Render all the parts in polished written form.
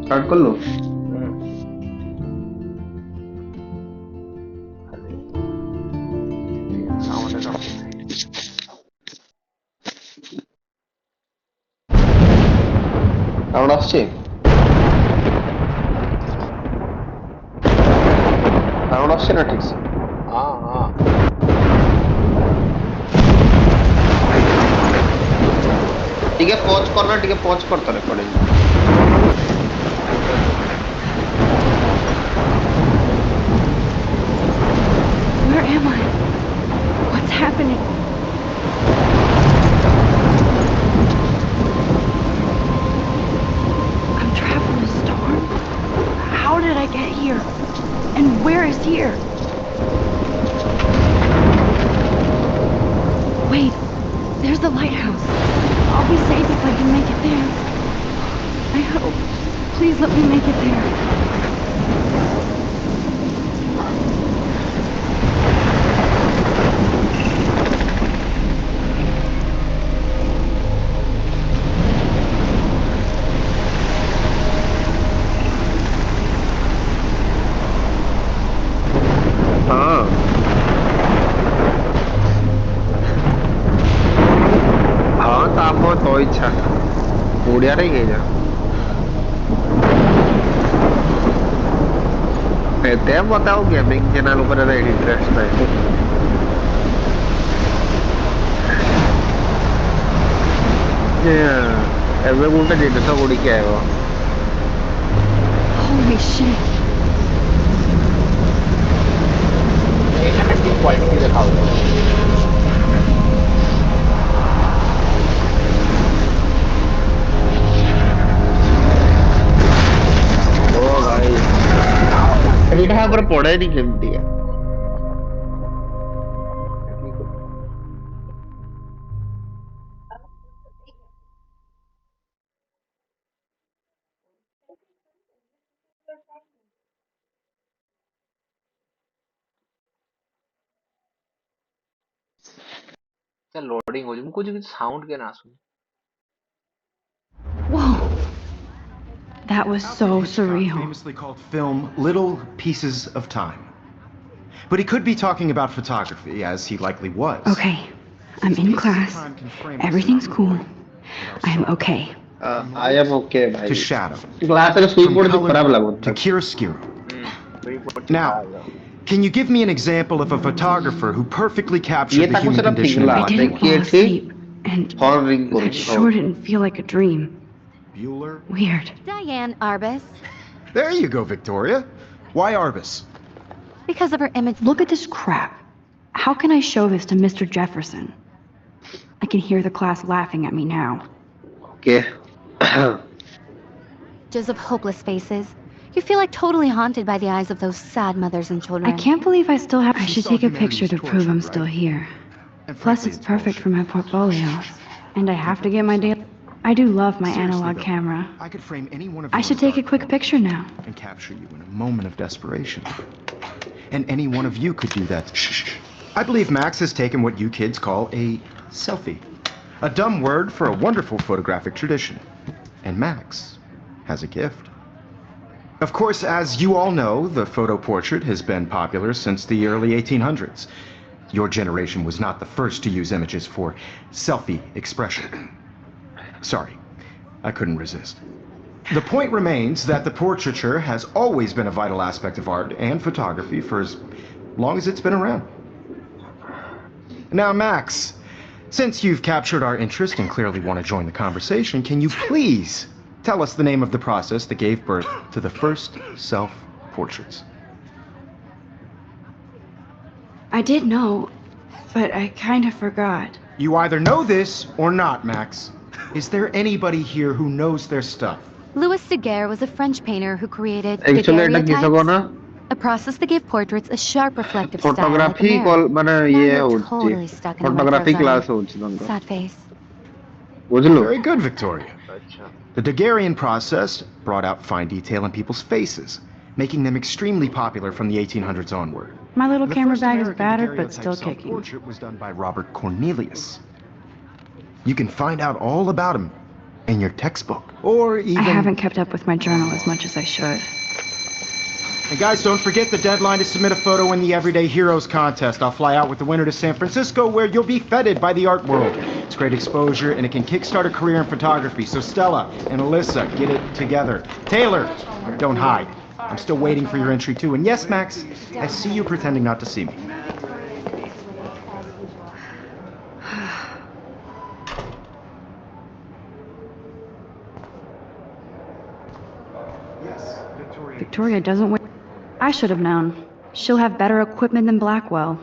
Start कर लो। সাউন্ডটা sound আসছে? সাউন্ड আসছে না ঠিক से? हाँ हाँ ठीक है पॉज करना, ठीक है पॉज करता recording. Where am I? What's happening? I'm trapped in a storm? How did I get here? And where is here? Wait, there's the lighthouse. I'll be safe if I can make it there. I hope. Please let me make it there. हाँ हाँ ताप तो इच्छा ओडिया रे ହେଇଯା ଏତେ ମତେ ଆଉ ଗେମିଂ ଚ୍ୟାନେଲ ଉପରେ ଇଣ୍ଟରେଷ୍ଟ ନାହିଁ। ଏବେ ଗୋଟେ ଜିନିଷ ଉଡ଼ିକି ଆଇବ। Holy shit. এখানে কি কোয়ালিটি দেখাও ओ भाई ଏଇଟା ଉପରେ ପଡେନି କେମିତି? लोडिंग हो जाए मुझे कुछ साउंड के ना सुन Whoa. That was Alfred so Hitchcock surreal. famously called film little pieces of time. But he could be talking about photography, as he likely was. Okay, I'm These in pieces of class. time can frame us Everything's in cool. with our I'm sorrow. okay. From I am light okay भाई। to shadow. Class में सुई From पड़ती color खराब to लगता। chiaroscuro. Report Now, can you give me an example of a photographer who perfectly ये captured the ताको human Sera condition in पिघला I black didn't and fall white? देखिए थी asleep, and horn ring that करूँ sure didn't feel like a dream. Bueller? Weird. Diane Arbus. There you go, Victoria. Why Arbus? Because of her image. Look at this crap. How can I show this to Mr. Jefferson? I can hear the class laughing at me now. Okay Images of hopeless faces. You feel like totally haunted by the eyes of those sad mothers and I children. can't believe I still have. I She should saw take a humanity picture as to prove I'm tortured, still right? here. And Plus, frankly, it's perfect for bullshit. my portfolio. And I have to get my daily. I do love my Seriously, analog though, camera. I could frame any one of I you should in take a dark quick mode picture now. and capture you in a moment of desperation. And any one of you could do that. Shh. I believe Max has taken what you kids call a selfie. A dumb word for a wonderful photographic tradition. And Max has a gift. Of course, as you all know, the photo portrait has been popular since the early 1800s. Your generation was not the first to use images for selfie expression. Sorry, I couldn't resist. The point remains that the portraiture has always been a vital aspect of art and photography for as long as it's been around. Now, Max, since you've captured our interest and clearly want to join the conversation, can you please tell us the name of the process that gave birth to the first self-portraits? I did know, but I kind of forgot. You either know this or not, Max. Is there anybody here who knows their stuff? Louis Daguerre was a French painter who created actually एटा किसे को ना daguerreotypes, a process that gave portraits a sharp reflective style like a photography mirror. Call माने Now ये you're होची totally stuck in a wet photography zone. Class होची तुमको Sad face. बुझलो? Very good, Victoria. अच्छा The Daguerrean process brought out fine detail in people's faces, making them extremely popular from the 1800s onward. My little The camera first bag is American battered, but daguerreotype still kicking. self-portrait was done by Robert Cornelius. You can find out all about him in your textbook. Or even... I haven't kept up with my journal as much as I should. And guys, don't forget the deadline to submit a photo in the Everyday Heroes contest. I'll fly out with the winner to San Francisco, where you'll be feted by the art world. It's great exposure, and it can kickstart a career in photography. So Stella and Alyssa, get it together. Taylor, don't hide. I'm still waiting for your entry too. And yes, Max, I see you pretending not to see me. Yes, Victoria. Victoria doesn't wait. I should have known. She'll have better equipment than Blackwell.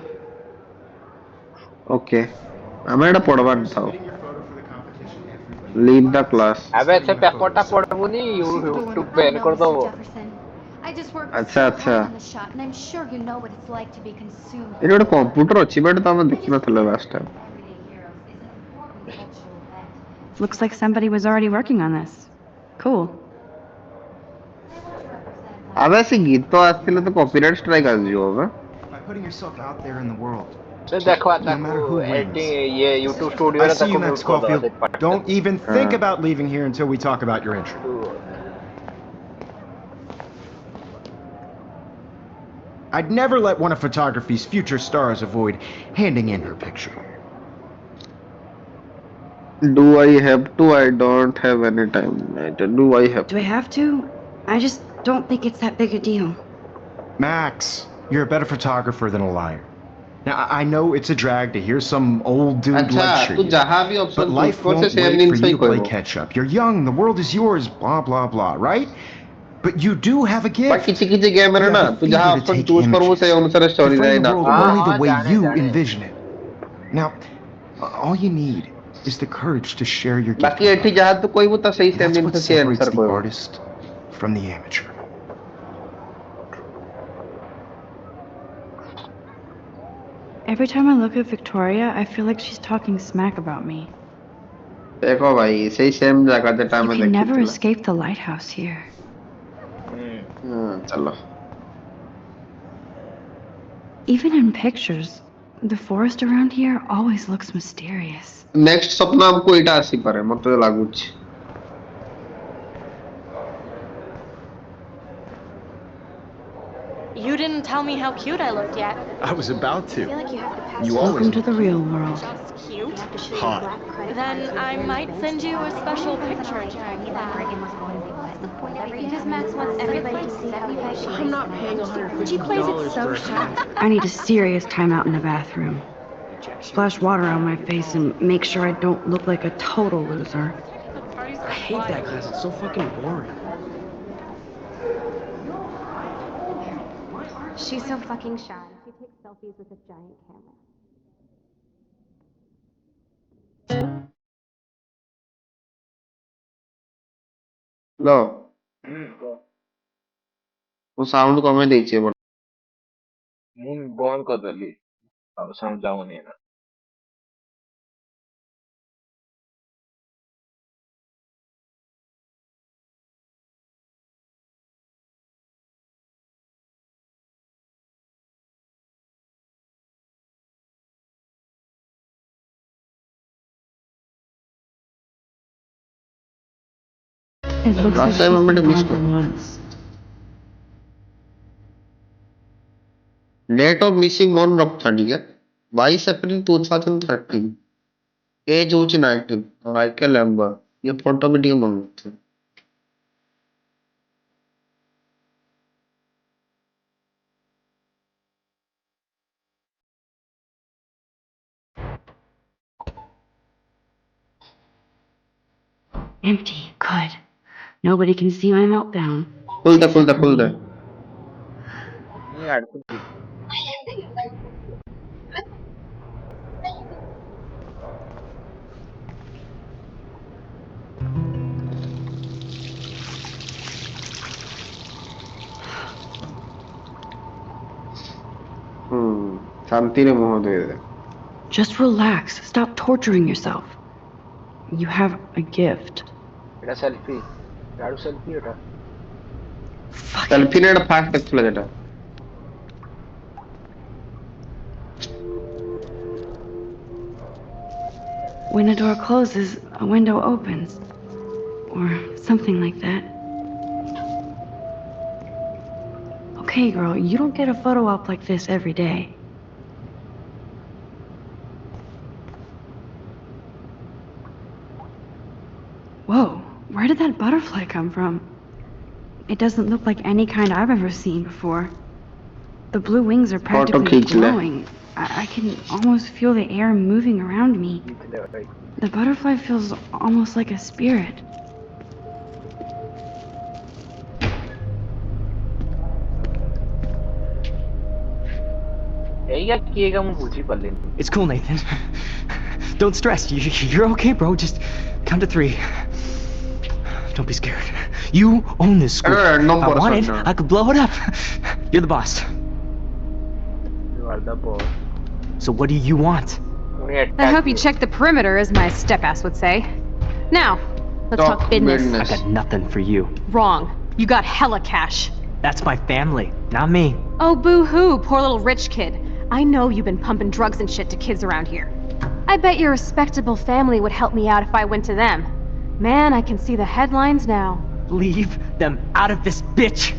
Okay ଆମେ ଏଟା ପଢବାର ଥାଉ leave the class अबे से पेपरटा पढ़बुनी YouTube ban कर दो I just worked अच्छा, so अच्छा। hard on the shot, and I'm sure you know what it's like to be consumed. ଏଠି ଗୋଟେ କମ୍ପ୍ୟୁଟର ଅଛି ବଟ୍ ତମେ ଦେଖିନଥିଲ last time Looks like somebody was already working on this. Cool. ଆବେ ସେ ଗୀତ ଆସିଥିଲେ ତ କପିରାଇଟ୍ ଷ୍ଟ୍ରାଇକ୍ ଆସିଯିବ ବା By putting yourself out there in the world. से देखवा No matter who wins. Editing ये YouTube स्टूडियो I रे see you तक next, म्यूट कर Caulfield. दो Don't even think about leaving here until we talk about your entry. I'd never let one of photography's future stars avoid handing in her picture. do I have to I don't have any time do I have Do I have to? I just don't think it's that big a deal. Max, you're a better photographer than a liar. Now, I know it's a drag to hear some old dude अच्छा lecture तू you, जहाँ भी but option life choose won't से same wait दिन for सही you to play कोई catch up. You're young, the world is yours, blah, blah, blah, right? But you do have a but gift. किसी किसी game है You ना have the तू जहाँ fever to option take choose कर वो images. सही अनुसार You story frame line the world आता only the way जाने, you जाने। envision it. Now, all you need is the courage to share your gift. बाकी with एठी others. जहाँ तो कोई वो तो सही सेम That's दिन what से सही separates आंसर the कोई वो artist from the amateur. Every time I look at Victoria, I feel like she's talking smack about me. देखो भाई सही सेम जगह पे टाइम You में can never देखी escape the lighthouse here. चलो Even in pictures, the forest around here always looks mysterious. Next सपना हमको एटा आसी पारे मते लागुच You didn't tell me how cute I looked yet. I was about to. You Welcome to the real world. Just cute? hot. Then I might send you a special picture check. Because Max wants everybody to see how good she is. I'm not paying She $150 plays it so for shy. I need a serious timeout in the bathroom. Splash water on my face and make sure I don't look like a total loser. I hate that class. It's so fucking boring. She's so fucking shy. She takes selfies with a giant camera. लो वो sound कमे ଦେଇଛି ବଟ ମୁଁ ବନ୍ଦ କରିଦେଲି ଆଉ sound ଯାଉନି ନା It looks Last like time I she's made a been mistake. gone for once. Date of missing one रखता ठीक है 22 अप्रैल 2013 एज होची 19 माइकल एम्बर ये फोटो भी ठीक मन रखते Empty. Good. Nobody can see my meltdown. खुल दे नहीं यार कुछ शांति रे मुंह दे दे Just relax. Stop torturing yourself. You have a gift. এটা সেলফি গাড়ু সেলফি এটা Fuck it. सेल्फी ने फास्ट দেখছিল যেটা When a door closes, a window opens. or something like that. Okay, girl, you don't get a photo op like this every day. Whoa, where did that butterfly come from? It doesn't look like any kind I've ever seen before. The blue wings are practically खींच ले। glowing. I can almost feel the air moving around me. The butterfly feels almost like a spirit. It's cool, Nathan. Don't stress. You're okay, bro. Just count to 3. Don't be scared. You own this school. No If I wanted, person, no. I could blow it up. You're the boss. You are the boss. So what do you want? I hope you checked the perimeter, as my step-ass would say. Now, let's talk business. I got nothing for you. Wrong. You got hella cash. That's my family, not me. Oh, boo-hoo, poor little rich kid. I know you've been pumping drugs and shit to kids around here. I bet your respectable family would help me out if I went to them. Man, I can see the headlines now. Leave them out of this bitch.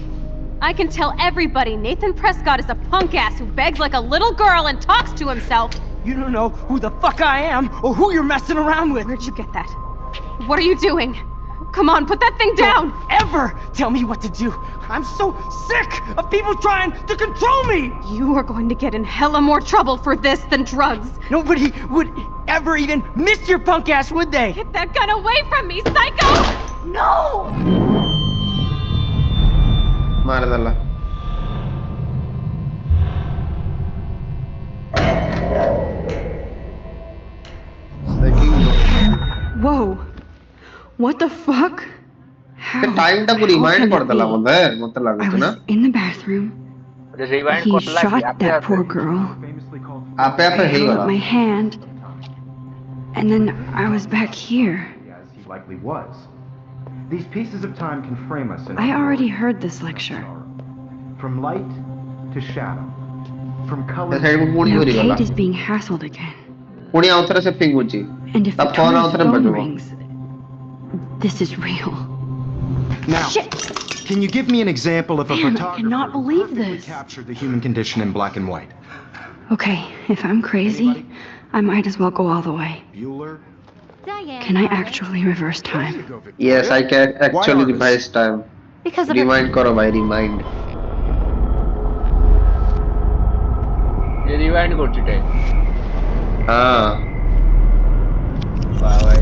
I can tell everybody Nathan Prescott is a punk ass who begs like a little girl and talks to himself. You don't know who the fuck I am or who you're messing around with. Where'd you get that? What are you doing? Come on, put that thing down! Don't ever tell me what to do. I'm so sick of people trying to control me. You are going to get in hella more trouble for this than drugs. Nobody would ever even miss your punk ass, would they? Get that gun away from me, psycho! No! मार Whoa. What the fuck? How? Time टा को How remind can it Kartala be? मते मत I लागत ना was in the bathroom. He shot that poor girl. आपे आपे I hey held up गला my hand. And then I was back here. As he likely was. These pieces of time can frame us in I our already world. heard this lecture. From light to shadow. From color side को पूरी Now हो रही गला Kate is being hassled again. पूरी outer से ping होची And if the तब phone Thomas outer phone बजो rings, this is real. Now, Shit! can you give me an example of a Man, I photographer cannot who believe perfectly this. captured the human condition in black and white? Okay, if I'm crazy, I might as well go all the way. Bueller? Can I actually reverse time? There you go, Victoria. Yes I can Why actually artists? Revise time Because of remind करो भाई remind ये rewind করছি time हां वाह भाई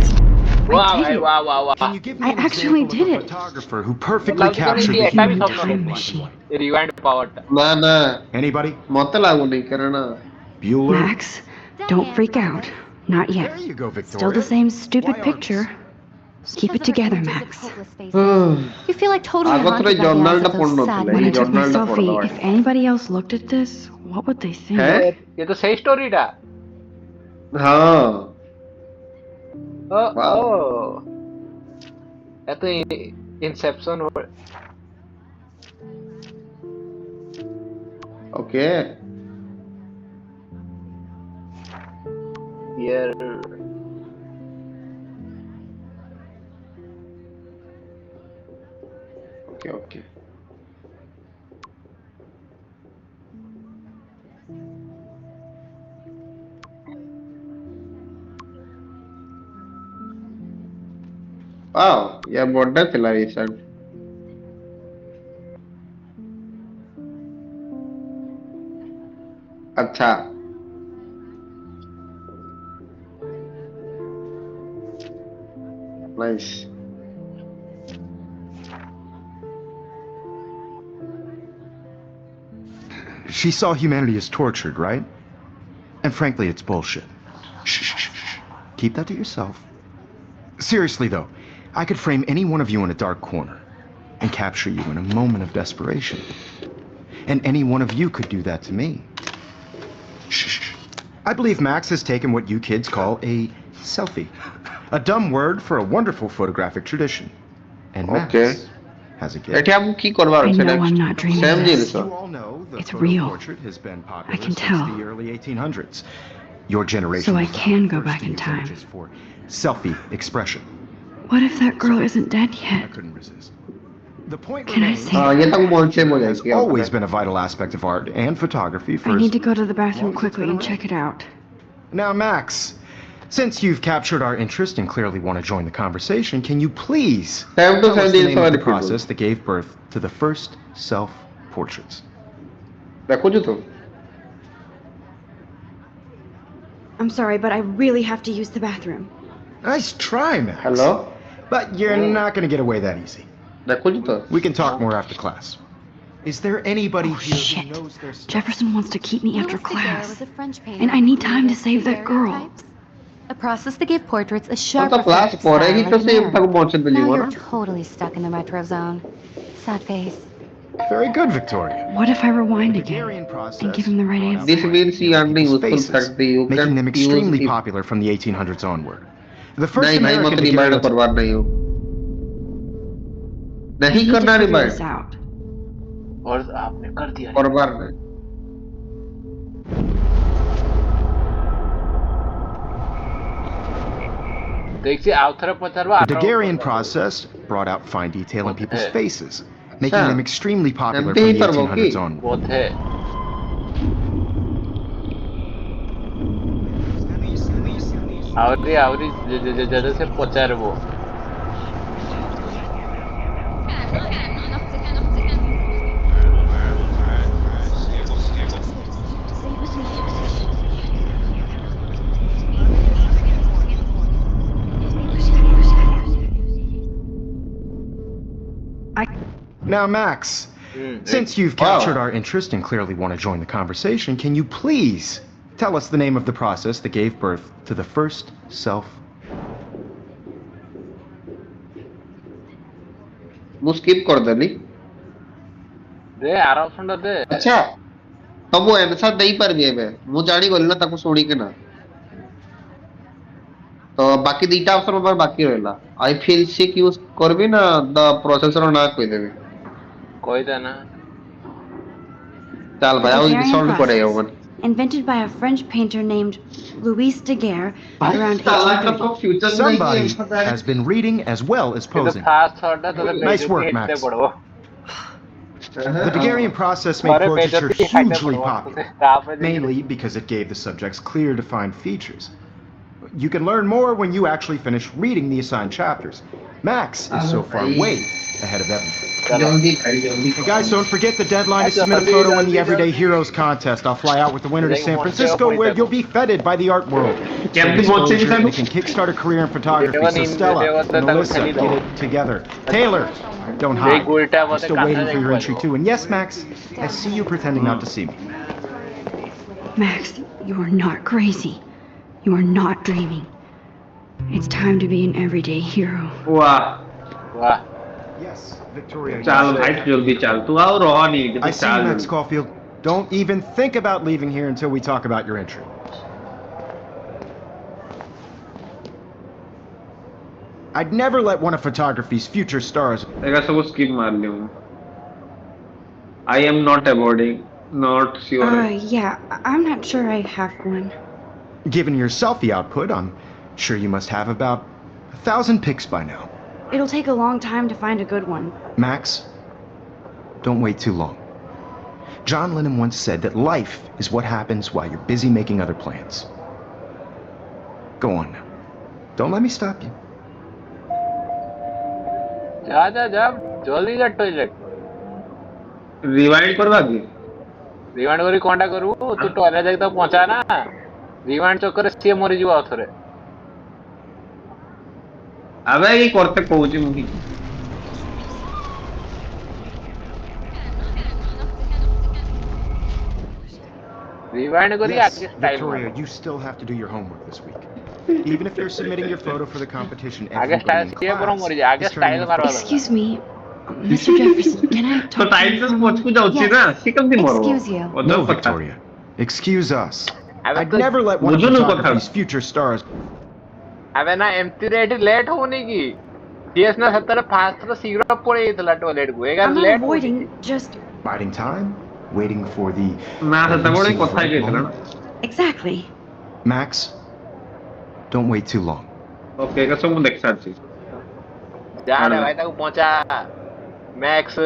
वाह did भाई it. वाह वाह वाह Can you give me I an actually example did of a it. photographer who perfectly Like, captured the ये human ऐसा भी condition in time black and machine. white? ये रिवाइंड पावरটা ना ना Anybody? मत लागू नहीं करना Bueller? Max, don't freak out. Not yet. There you go, Victoria. Still the same stupid Why picture. Keep it together, Max. You feel like totally आगो haunted तो by the journal eyes टा of those पढ़नो sad थले When ये I took my journal टा selfie, पढ़नो if anybody else looked at this, what would they think? हैं ये तो सही स्टोरीটা हाँ ओ Wow. ओ ये तो इंसेप्शन ओके यार ओके ओके वाओ ये बड़ा चला ये सब अच्छा nice She saw humanity as tortured, right? And frankly, it's bullshit. Shh, shh, shh, shh. Keep that to yourself. Seriously, though, I could frame any one of you in a dark corner and capture you in a moment of desperation. And any one of you could do that to me. Shh, shh, shh. I believe Max has taken what you kids call a selfie. A dumb word for a wonderful photographic tradition. And Max Okay. has a gift. एठी हम की करवार I छे know I'm not dreaming same this. जिनिस You all know the It's photo real. portrait has been popular I can since tell. the early 1800s. Your generation So I was the can go first back to in use time. images for selfie expression. What if that girl isn't dead I yet? couldn't resist. The point Can I remains, see? हाँ ये तक बहुत same हो has जाएगी always been a vital aspect of art and photography for I as need to go to the long bathroom as it's quickly been and around. check it out. Now, Max, since you've captured our interest and clearly want to join the conversation, can you please Time to tell us send the in name of the certificate. process that gave birth to the first self-portraits? देखो जो तुम I'm sorry, but I really have to use the bathroom. Nice try, Max. Hello But you're not going to get away that easy. देखो जो तो We can talk more after class. Is there anybody Oh, here shit. who knows their stuff? Jefferson wants to keep me after Louis Daguerre class. was a French painter And I need who time to used save that girl. daguerreotypes, a process that gave portraits a तो sharp class reflective पर है style ही like तो a same mirror. तक पहुंचे Now believe you're ना totally stuck in the retro zone. Sad face. Very good, Victoria. What if I rewind The again Daguerrean process and give him the right brought out answer? This means you are people's useful faces, factor. You making can them use extremely it. popular from the 1800s onward. The first नहीं भाई मत American remind daguerreotype करवा नहीं हो I नहीं need to करना figure remind this out. और आपने कर दिया करवा नहीं देखिए आउथर पचारवा The Daguerrean process brought out fine detail in people's faces, making them extremely popular from the 1800s onward. बहुत है आवरी जगह से पचार वो Now, Max, since you've captured our interest and clearly want to join the conversation, can you please tell us the name of the process that gave birth to the first self? वो skip कर देनी दे आराम सुन दे अच्छा तब वो ऐसा नहीं पर गेम है ମୁଁ ଜାଣି ଗଲି ନା ତାକୁ ଶୁଣିକି ନା ତ ବାକି ଦିଟା ଅପସନ ମୋର ବାକି ରହିଲା ଆଇ ଫିଲ୍ ସିକ୍ ୟୁଜ କରିବି ନା ଦ ପ୍ରୋସେସର ନା କହିଦେବି कोई था ना ଚାଲ The ଭାଇ ଆଉ Daguerrean ସଲ୍ଭ କରିବା process, ମାନେ invented by a French painter named Louis Daguerre around साला का 1830. तो future Somebody has been reading as well as ये तो posing. फास्ट थॉट है तो Nice work, Max. पढ़ो The Daguerrean process made अरे portraiture बेइज्जती खाते hugely पढ़ो popular, कहाँ पे mainly because it gave the subjects clear, defined features. You can learn more when you actually finish reading the assigned chapters. Max is so far way ahead of everything. जल्दी भाई जल्दी Hey guys, don't forget the deadline to submit a photo in the Everyday Heroes contest. I'll fly out with the winner to San Francisco, where you'll be feted by the art world. Can Big we watch exposure, it? and it can kickstart a career in photography. So Stella and Melissa, get it together. Taylor, don't hide. I'm still waiting for your entry too. And yes, Max, I see you pretending not to see me. Max, you are not crazy. You are not dreaming. It's time to be an everyday hero. वाह वाह Yes, Victoria. चाल भाई जल्दी चाल तू आओ रहा नहीं I see you, Max Caulfield. Don't even think about leaving here until we talk about your entry. I'd never let one of photography's future stars. ऐसा सब स्किप मार लियो I am not aborting not sure Yeah, I'm not sure I have one. Given your selfie output, I'm sure you must have about 1,000 pics by now. It'll take a long time to find a good one. Max, don't wait too long. John Lennon once said that life is what happens while you're busy making other plans. Go on now. Don't let me stop you. जा जा जा जल्दी जा toilet rewind करवा दी rewind करी कोंडा करू तू toilet जाके तो पहुंचा ना रिवाइंड चक्कर से मरी जीव आउथरे अबे ये करते कहूची मुही रिवाइंड करी Yes, आगे style Victoria, you still have to do your homework this week. Even if you're submitting your photo for the competition, आगे everybody in स्टाइल ये बरो मरी class आगे is turning स्टाइल your मारवा Excuse me, Mr. Jefferson, can I तो talk to time you से for a पहुंच moment? को जाऊची ना सिकम दी मरो Excuse you. No, Victoria. Excuse us. अबे I'd तो never let one of मुझे नहीं पता। photography's future stars. अबे ना एम्प्टी रेट लेट होने की सीएस ना 70 फास्ट तो शीघ्र पड़े इतला टॉयलेट को एक I'm not late avoiding, just... Biding time, waiting for the. ना तो तब बड़े elusive कोथा right के चला moment. Exactly. Max, don't wait too long. Okay कसम देख साची जा रे भाई तक पहुंचा मैक्स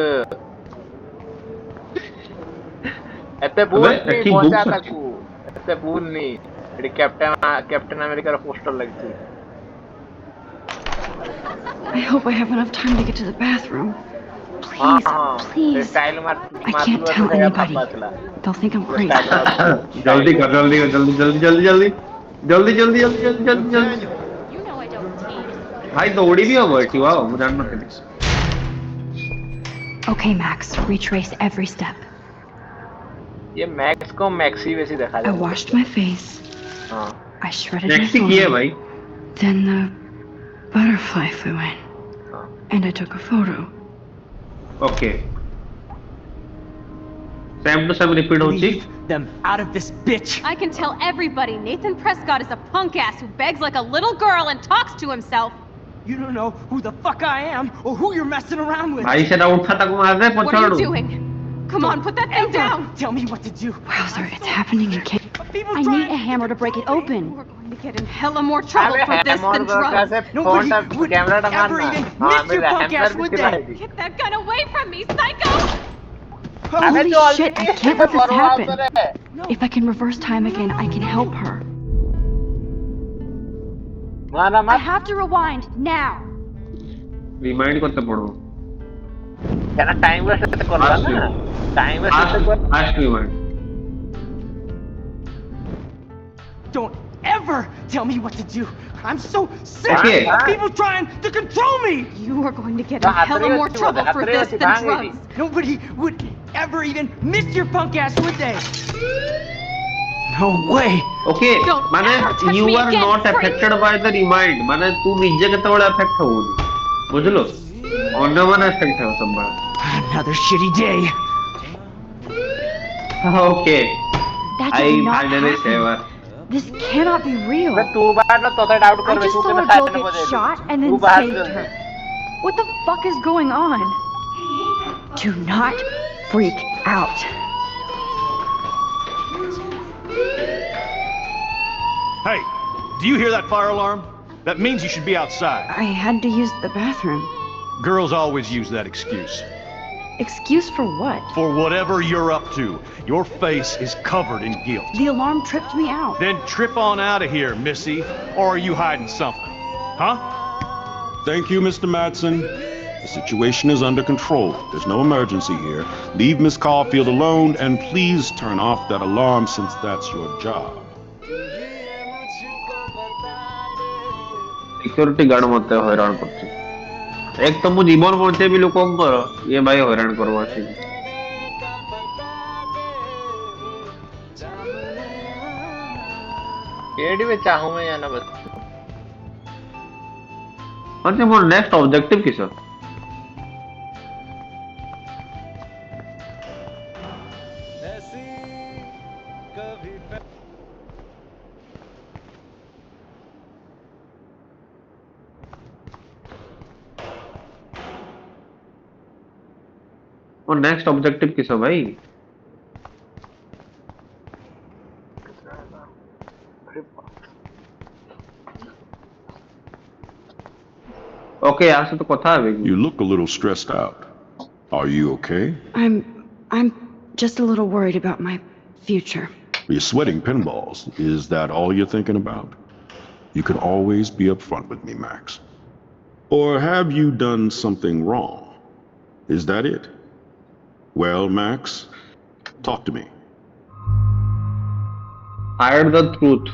एते भूल अबे, नहीं अच्छी पहुंचा बुक तक एते भूल नहीं एडी कैप्टन अमेरिका रा पोस्टर लगती I hope I have enough time to get to the bathroom. हां Please, हां please. स्टाइल मार I can't tell anybody. They'll think I'm crazy. जल्दी कर जल्दी कर जल्दी जल्दी जल्दी जल्दी जल्दी जल्दी जल्दी जल्दी जल्दी जल्दी You know I don't tease. भाई दौड़ी भी हो बैठी वाह मुझे जानना था Okay, Max, retrace every step. ये मैक्स को मैक्सी वैसी दिखा I they washed my face. हां I shredded my टैक्सी की है photo. भाई Then the butterfly flew in. And I took a photo. Okay same to same repeat होची Leave them out of this bitch. I can tell everybody Nathan Prescott is a punk ass who begs like a little girl and talks to himself. You don't know who the fuck I am or who you're messing around with. भाई से उठा तक मार दे What are you पछाड़ू doing? Come on, put that thing Ever down. tell me what to do. Wowzer, it's happening again. People I need trying- a hammer to break it open. We're going to get in hella more trouble अबे for this hammer than का drugs. से Nobody phone would camera ever मारना even हां miss your मेरा punk hammer ass, भी would they? चलाएगी Get that gun away from me, psycho! Holy जो shit, I already can't let this बरबाद happen. करे। If I can reverse time again, I can help her. मारा I मत have to rewind now. Remind करते पड़ो क्या time waste करते कर ना टाइम वेस्ट करते कर आज remind Don't ever tell me what to do. I'm so sick Okay. of people trying to control me. You are going to get No, in hella Atriya more was- trouble for Atriya this was than banging drugs. Nobody would ever even miss your punk ass, would they? No way. Okay Don't माने ever touch you me are again, not freak. Affected by the remind माने तू निजे केतेବେଳେ affect होउनी बुझलो अन्य माने affect हो सब Another shitty day. Okay That I did not finally happen. सेवर This cannot be real. मैं तू बाहर ना तो डाउट I कर just तू saw के a साथ girl ना get बजे shot and तू then बाहर saved चल her. What the fuck is going on? Do not freak out. Hey, do you hear that fire alarm? That means you should be outside. I had to use the bathroom. Girls always use that excuse. Excuse for what? For whatever you're up to, your face is covered in guilt. The alarm tripped me out. Then trip on out of here, Missy. Or are you hiding something? Huh? Thank you, Mr. Madsen. The situation is under control. There's no emergency here. Leave Miss Caulfield alone, and please turn off that alarm since that's your job. Security guard मते हैरान करछि एक तो मु जीवन बचे भी लोकंकर ये भाई हैरान करवा छी एडी में चाहूं मैं या ना बस అంటే मोर नेक्स्ट ऑब्जेक्टिव किस और नेक्स्ट ऑब्जेक्टिव किस भाई ओके यहाँ से तो कथा है You look a little stressed out. Are you okay? I'm just a little worried about my future. You're sweating pinballs. Is that all you're thinking about? You can always be upfront with me, Max. Or have you done something wrong? Is that it? Well, Max, talk to me. Hide the truth.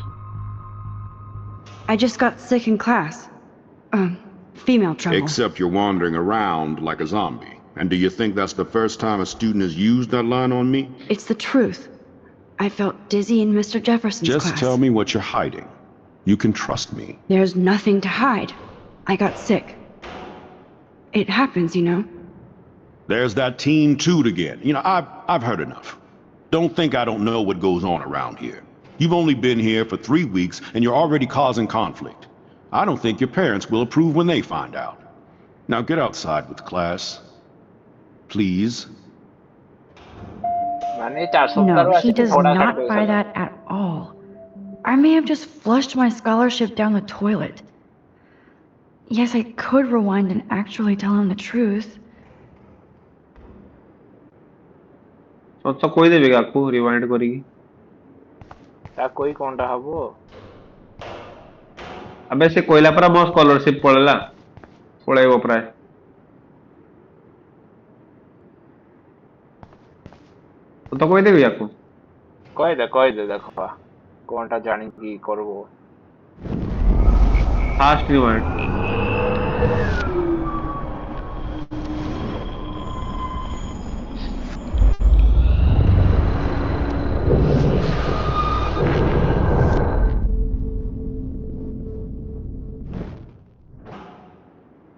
I just got sick in class. Female trouble. Except you're wandering around like a zombie. And do you think that's the first time a student has used that line on me? It's the truth. I felt dizzy in Mr. Jefferson's Just class. tell me what you're hiding. You can trust me. There's nothing to hide. I got sick. It happens, you know. There's that teen toot again. You know, I've heard enough. Don't think I don't know what goes on around here. You've only been here for 3 weeks and you're already causing conflict. I don't think your parents will approve when they find out. Now get outside with class. Please. माने 470 No, he does थोड़ा not सा buy that at all. I may have just flushed my scholarship down the toilet. Yes, I could rewind and actually tell him the truth. ସତ କହିଦେବି କାକୁ ରିୱାଇଣ୍ଡ କରିକି ତା କହି କଣଟା ହବ? ଆବେ ସେ କହିଲା ପରା ମୋ ସ୍କଲରସିପ ପଳେଇବ ପ୍ରାୟ ସତ କହିଦେବି ୟାକୁ କହିଦେ ଦେଖ କଣଟା ଜାଣିକି କରିବ। Fast rewind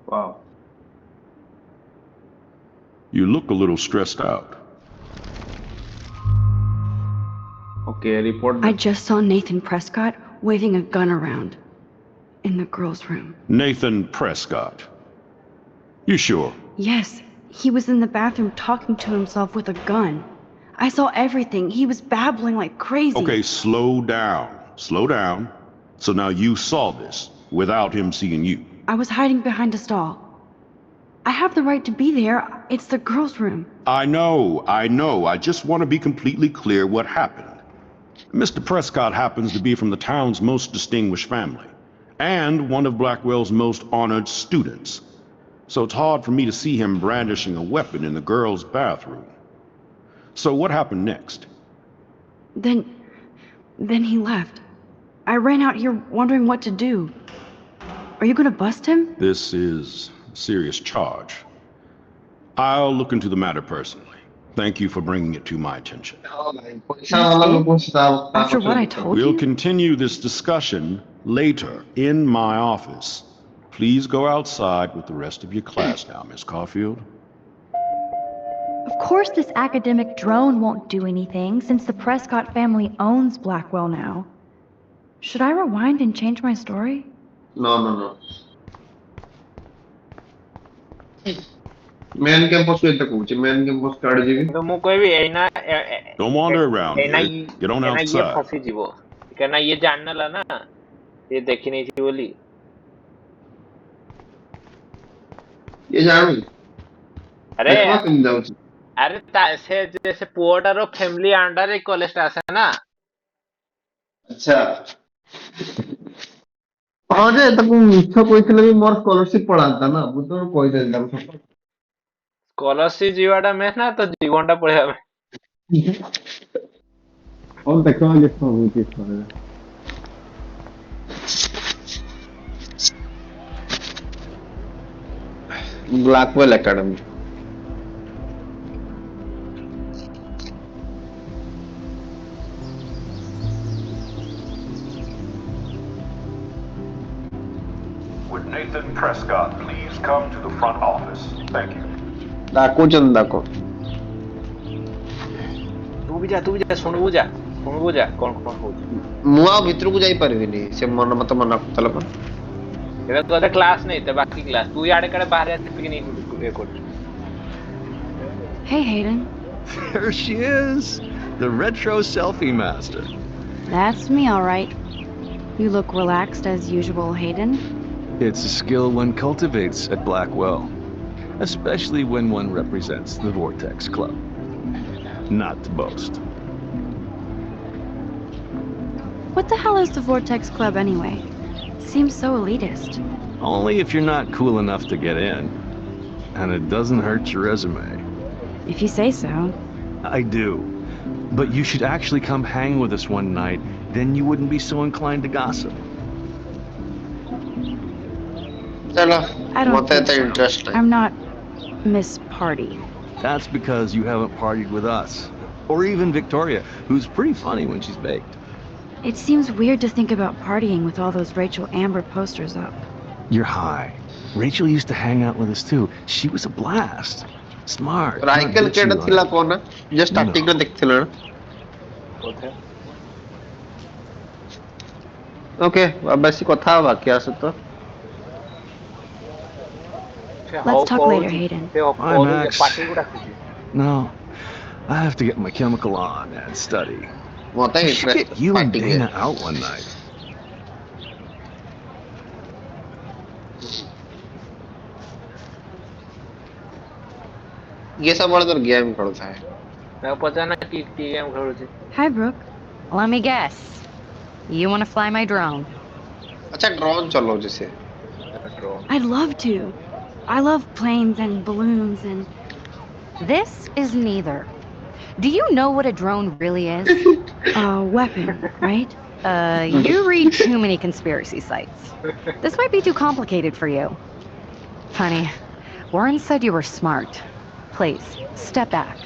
Wow. You look a little stressed out. Okay, report. I just saw Nathan Prescott waving a gun around in the girls' room. Nathan Prescott. You sure? Yes, he was in the bathroom talking to himself with a gun. I saw everything. He was babbling like crazy. Okay, slow down. Slow down. So now you saw this without him seeing you. I was hiding behind a stall. I have the right to be there. It's the girls' room. I know. I just want to be completely clear what happened. Mr. Prescott happens to be from the town's most distinguished family, and one of Blackwell's most honored students. So it's hard for me to see him brandishing a weapon in the girls' bathroom. So what happened next? Then he left. I ran out here wondering what to do. Are you gonna bust him? This is a serious charge. I'll look into the matter personally. Thank you for bringing it to my attention. After what I told We'll you? continue this discussion later in my office. Please go outside with the rest of your class now, Miss Caulfield. Of course this academic drone won't do anything, since the Prescott family owns Blackwell now. Should I rewind and change my story? No. Main campus को इतना कुछ main campus काट देगी तो मैं कोई भी ऐना Don't wander around Anna here. Get on ये outside. फंसी जीवो कहना ये जानना ला ना ये देखी नहीं थी बोली ये जानू अरे अरे जैसे पोर्टर और फैमिली अंडर एक कॉलेज है ना अच्छा हाँ जे तक मिछ कोई थले भी मोर स्कॉलरशिप पढ़ाता ना वो तो कोई दे दम स्कॉलरशिप जीवाटा में ना तो जीवनटा पढ़े हमें और देखो लिखो वो चीज पढ़े Blackwell Academy Would Nathan Prescott please come to the front office? Thank you. डाको चंदा को तू भी जा सुनबू जा कौन हो मुआ भीतर को जाई परबिनी से मन मत मना तल पर एबे तो क्लास नहीं तो बाकी क्लास तू याडे कड़े बाहर आते नहीं कर Hey, Hayden. There she is, the retro selfie master. That's me, all right. You look relaxed as usual, Hayden. It's a skill one cultivates at Blackwell, especially when one represents the Vortex Club. Not to boast. What the hell is the Vortex Club anyway? Seems so elitist. Only if you're not cool enough to get in. And it doesn't hurt your resume. If you say so. I do. But you should actually come hang with us one night, then you wouldn't be so inclined to gossip. चलो I don't बहुत think so. interesting I'm not Miss Party. That's because you haven't partied with us. Or even Victoria, who's pretty funny when she's baked. It seems weird to think about partying with all those Rachel Amber posters up. You're high. Rachel used to hang out with us too. She was a blast. Smart. not राइकल bitchy केड़ा like- थिला कोन just starting में देखथिला okay अब बस कथा बाकी आसे तो Let's talk later, Hayden. Hi, Max. No, I have to get my chemical on and study. बहुत We should interest get you and Dana out one night. ये सब बड़ा गेम खेलता है मैं पचाना की game खेलुची Hi, Brooke. Let me guess. You want to fly my drone? अच्छा drone चलो जिसे I'd love to. I love planes and balloons and. This is neither. Do you know what a drone really is? A weapon, right? You read too many conspiracy sites. This might be too complicated for you. Honey, Warren said you were smart. Please, step back.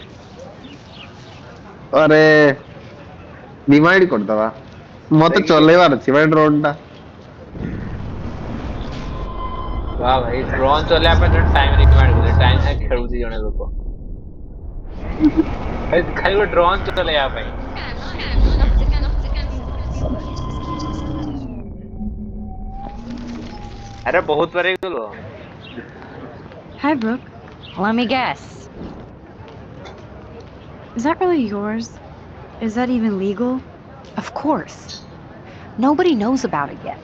अरे divide कर दवा मत चलेवार अछि भाई drone टा वाह भाई drone चले पे तो टाइम रिक्वायर्ड करे टाइम है खेलुची जने लोग भाई खाली वो ड्रोन चले आ भाई अरे बहुत बड़े गलो Hi, Brooke. Let me guess. Is that really yours? Is that even legal? Of course. Nobody knows about it yet.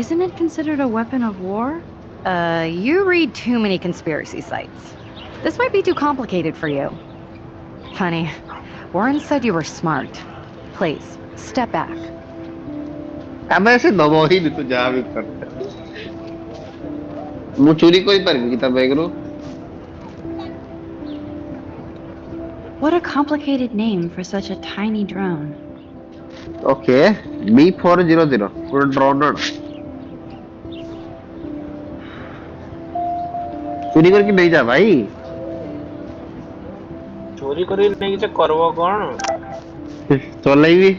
Isn't it considered a weapon of war? You read too many conspiracy sites. This might be too complicated for you. Honey, Warren said you were smart. Please, step back. अब ऐसे दबो ही नहीं तो जा भी कर मु चोरी कोई पर भी किताब बैग रो What a complicated name for such a tiny drone. Okay B400 पूरा ड्रोन है चोरी करके नहीं जा भाई चोरी करी नहीं कि करबो कोन चलेबी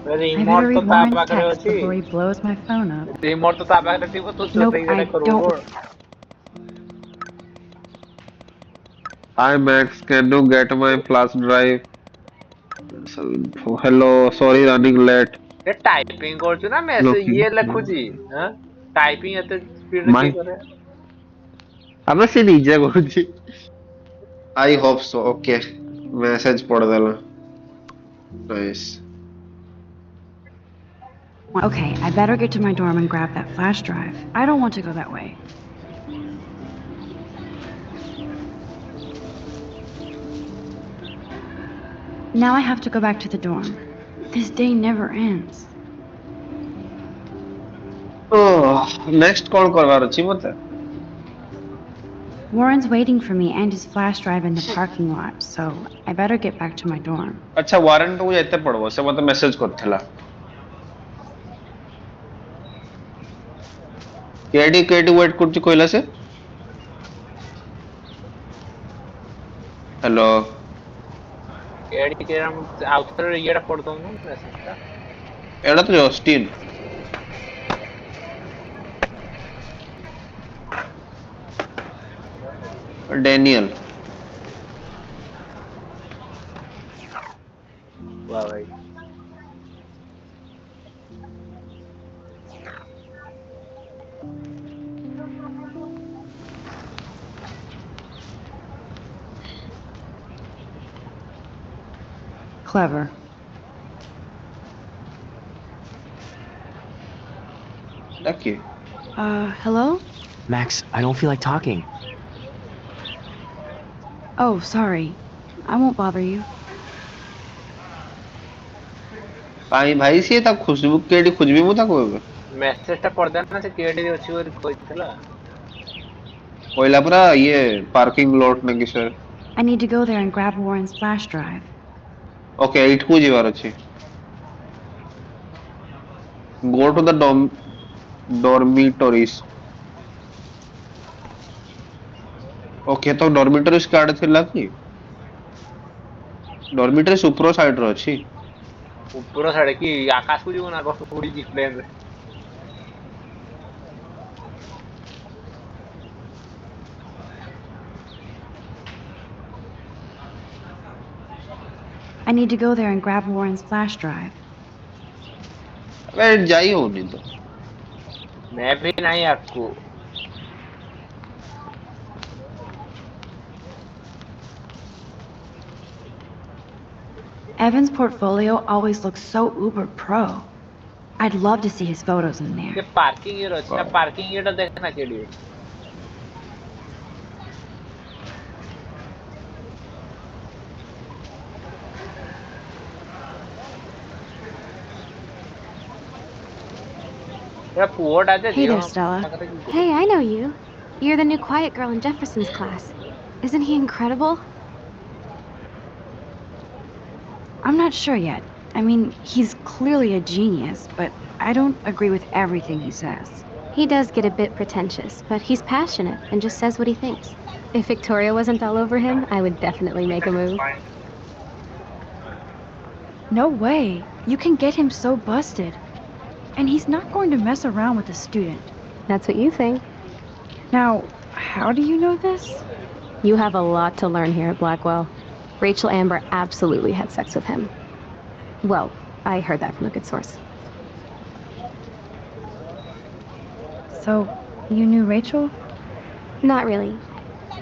I रिमोट better तो read ता Warren's पाखरे text अछि before he blows my phone up. Remote तो ता पाखरे थिबो तो Nope, चोरी I जने करबो don't. Hi Max, can you get my flash drive? Hello, sorry running late. ये टाइपिंग करछु ना मैसेज Looking. ये लिखुची हां टाइपिंग एते स्पीड My, के करे ଆମେ ସେ ନିଜେ କରୁଛି I hope so. Okay. Message ପଢଦେଲା nice. Okay, I better get to my dorm and grab that flash drive. I don't want to go that way. Now I have to go back to the dorm. This day never ends. Next कौन करवार अछि मते Warren's waiting for me and his flash drive in the parking lot, so I better get back to my dorm. अच्छा warrant को एते पड़बो से मते message करथला KD wait करछि कोइला से हेलो एडी के हम आउटर येडा पढ़तो नु मैसेज का एड़ा तो जस्टिन डेनियल वाह भाई Clever. Lucky. Hello? Max, I don't feel like talking. Oh, sorry. I won't bother you. भाई से ता खुशबू केडी खुजबी मु ता कोबे मैसेज ता पढ़ देना से केडी अछि और कोइतला कोइला पूरा ये पार्किंग लॉट न कि sir I need to go there and grab Warren's flash drive. Okay it को जीवार अछि go to the dormitories okay तो dormitories कार्ड थिला कि dormitories ऊपर साइड रो अछि ऊपर साइड की आकाश को जीव ना को उड़ी जी प्लेन रे I need to go there and grab Warren's flash drive. अबे जाई हो नहीं तो मैं भी नहीं आपको Evan's portfolio always looks so uber pro. I'd love to see his photos in ये there. पार्किंग ये रचना पार्किंग ये देखना केडी ଏଟା ପୁଅଟା ଯେ Hey ଝିଅ there, Stella. ପାଖରେ କି Hey, I know you. You're the new quiet girl in Jefferson's class. Isn't he incredible? I'm not sure yet. I mean, he's clearly a genius, but I don't agree with everything he says. He does get a bit pretentious, but he's passionate and just says what he thinks. If Victoria wasn't all over him, I would definitely make a move. No way. You can get him so busted. And he's not going to mess around with a student. That's what you think. Now, how do you know this? You have a lot to learn here at Blackwell. Rachel Amber absolutely had sex with him. Well, I heard that from a good source. So, you knew Rachel? Not really.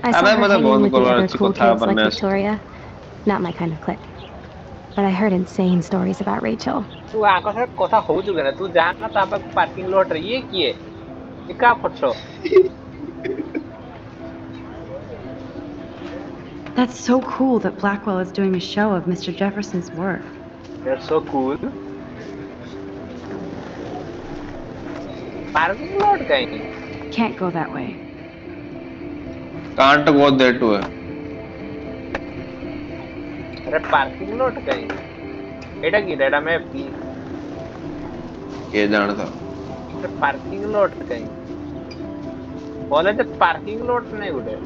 I saw her hanging with the other cool kids like Victoria. Not my kind of clique. But I heard insane stories about Rachel. ତୁ ଆଙ୍କ ସହିତ କଥା ହଉଛୁ କେନା ତୁ ଯାହା ନା ତା ପାଖକୁ ପାର୍କିଂ ଲଟ୍ ରେ ଇଏ କିଏ ଏ କା photo That's so cool that Blackwell is doing a show of Mr. Jefferson's work. That's so cool. Parking lot कहीं Can't go that way. Can't go that way. अरे पार्किंग लॉट कहीं एटा की एटा मैं P ये जानता अरे पार्किंग लॉट कहीं बोले तो पार्किंग लॉट नहीं गुडे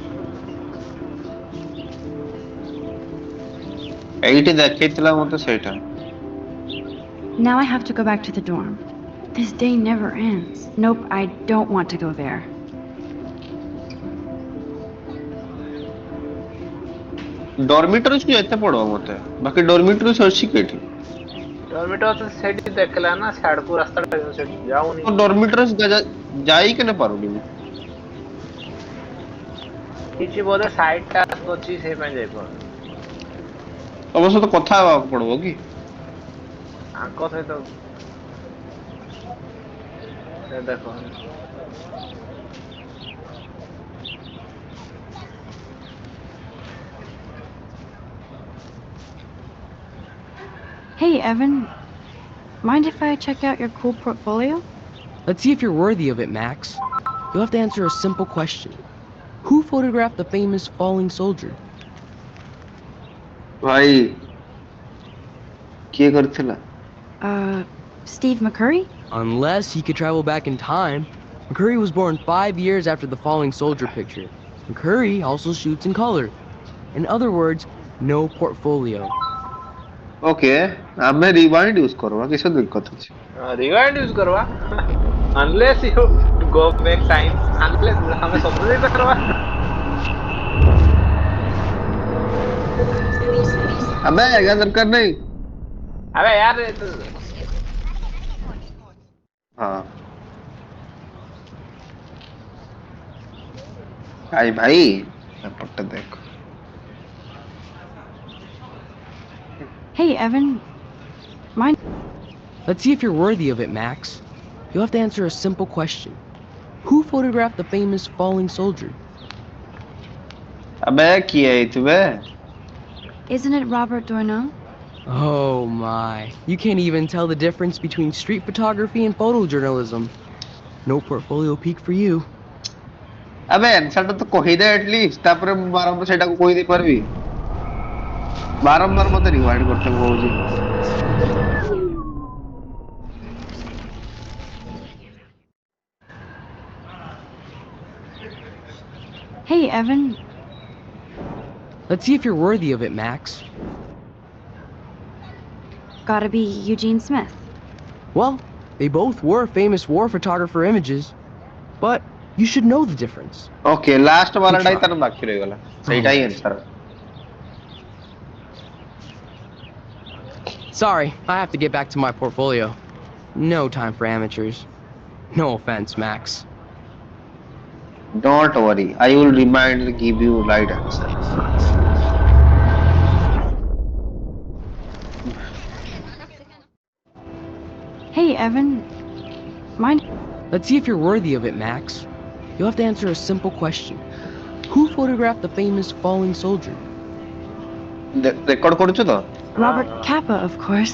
एइटी देखैतला मते सेटा Now I have to go back to the dorm. This day never ends. Nope, I don't want to go there. डॉर्मिटरीज को एते पड़ो मते बाकी डॉर्मिटरीज अछि केठी डॉर्मिटरी तो सेठी देखला ना साइड को रास्ता सेठी जाऊ नहीं तो डॉर्मिटरीज जाई के न पारोगी किछि बोले साइड टास्क अछि से में जाई पर अवश्य तो कथा पड़ो कि आंको से तो देखो Hey, Evan. Mind if I check out your cool portfolio? Let's see if you're worthy of it, Max. You'll have to answer a simple question. Who photographed the famous falling soldier? भाई किए करथिला Steve McCurry? Unless he could travel back in time. McCurry was born 5 years after the falling soldier picture. McCurry also shoots in color. In other words, no portfolio. Okay हमें rewind use करवा किसे दिक्कत अछि rewind use करवा unless you go back time unless हमें सब नहीं करवा अबे क्या दरकार नहीं अबे यार हाँ भाई पट्टा देखो Hey, Evan. Mind? Let's see if you're worthy of it, Max. You'll have to answer a simple question. Who photographed the famous falling soldier? अबे किए इतवे Isn't it Robert Doisneau? Oh my. You can't even tell the difference between street photography and photojournalism. No portfolio peak for you. अबे answer तो कहि दे at least तापर बारंबार सेटा को कहि दे परबी बारंबार मते रिवाइंड करते कहूजी Hey, Evan. Let's see if you're worthy of it, Max. Gotta be Eugene Smith. Well, they both were famous war photographer images, but you should know the difference. Okay last वाला die तर बाकी रह गला सेटा ही answer Sorry, I have to get back to my portfolio. No time for amateurs. No offense, Max. Don't worry, I will remind and give you right answer. Hey, Evan. Mind? Let's see if you're worthy of it, Max. You'll have to answer a simple question. Who photographed the famous falling soldier? Record କରୁଛୁ ତ Robert Capa, of course.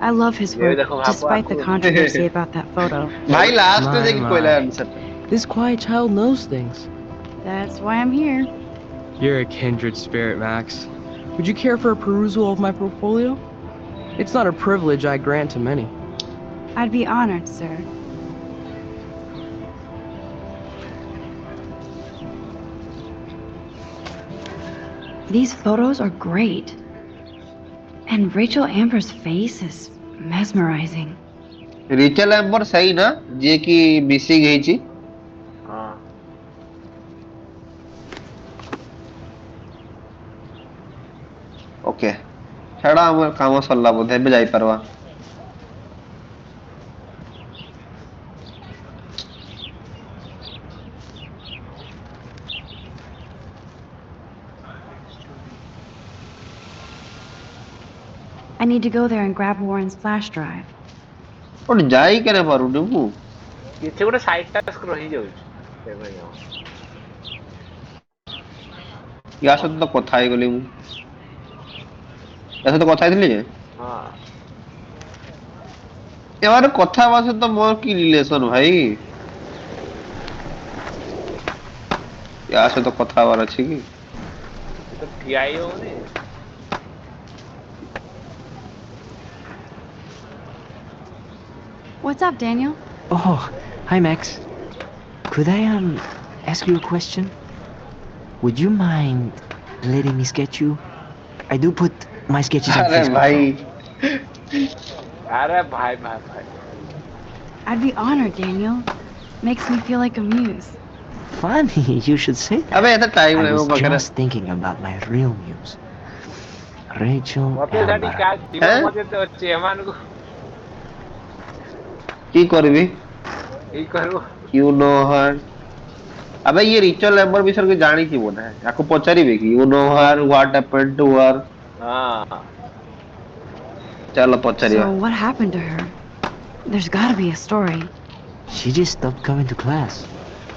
I love his ये work, देखो भापू despite the आपको controversy about that photo. भाई last में My, देखिए कोई my. Answer This quiet child knows things. That's why I'm here. You're a kindred spirit, Max. Would you care for a perusal of my portfolio? It's not a privilege I grant to many. I'd be honored, sir. These photos are great. And Rachel Amber's face is mesmerizing. Rachel amber सही ना जे की missing ହେଇଛି हाँ okay छाड़ा हमर काम सरला बोधे ଏବେ ଯାଇ परवा I need to go there and grab Warren's flash drive. और ଯାଇ केने पारुनी मु କିଛି ଗୋଟେ ସାଇଟ୍ ଟାସ୍କ ରହିଯାଉଛି ସେଇଭଳି ଆଉ या ସହିତ ତ କଥା ହେଇଗଲି ମୁଁ या ସହିତ କଥା ହେଇଥିଲି ଯେ ହଁ यार କଥା ହେବା ସହିତ ମୋର କି ରିଲେସନ ଭାଇ या ସହିତ କଥା ହେବାର ଅଛି କି ତ ଠିଆ ହେଇ ହଉନି What's up, Daniel? Oh, hi Max. Could I ask you a question? Would you mind letting me sketch you? I do put my sketches on अरे Facebook. भाई अरे भाई भाई भाई I'd be honored, Daniel. Makes me feel like a muse. Funny, you should say that. अबे ऐसा time I नहीं was वो बकरा just thinking about my real muse, Rachel ମତେ ସେଠି Amber. କାହା ଯିବ ମତେ ତ ଅଛି ଏମାନଙ୍କୁ की करबी ଏଇ କରିବ यू नो हर अबे ये रिचल एम्बर विषय के जानी थी बोला है आपको पचारिबे कि you know her what happened to her हाँ चलो पचारिया So what happened to her? There's gotta be a story. She just stopped coming to class.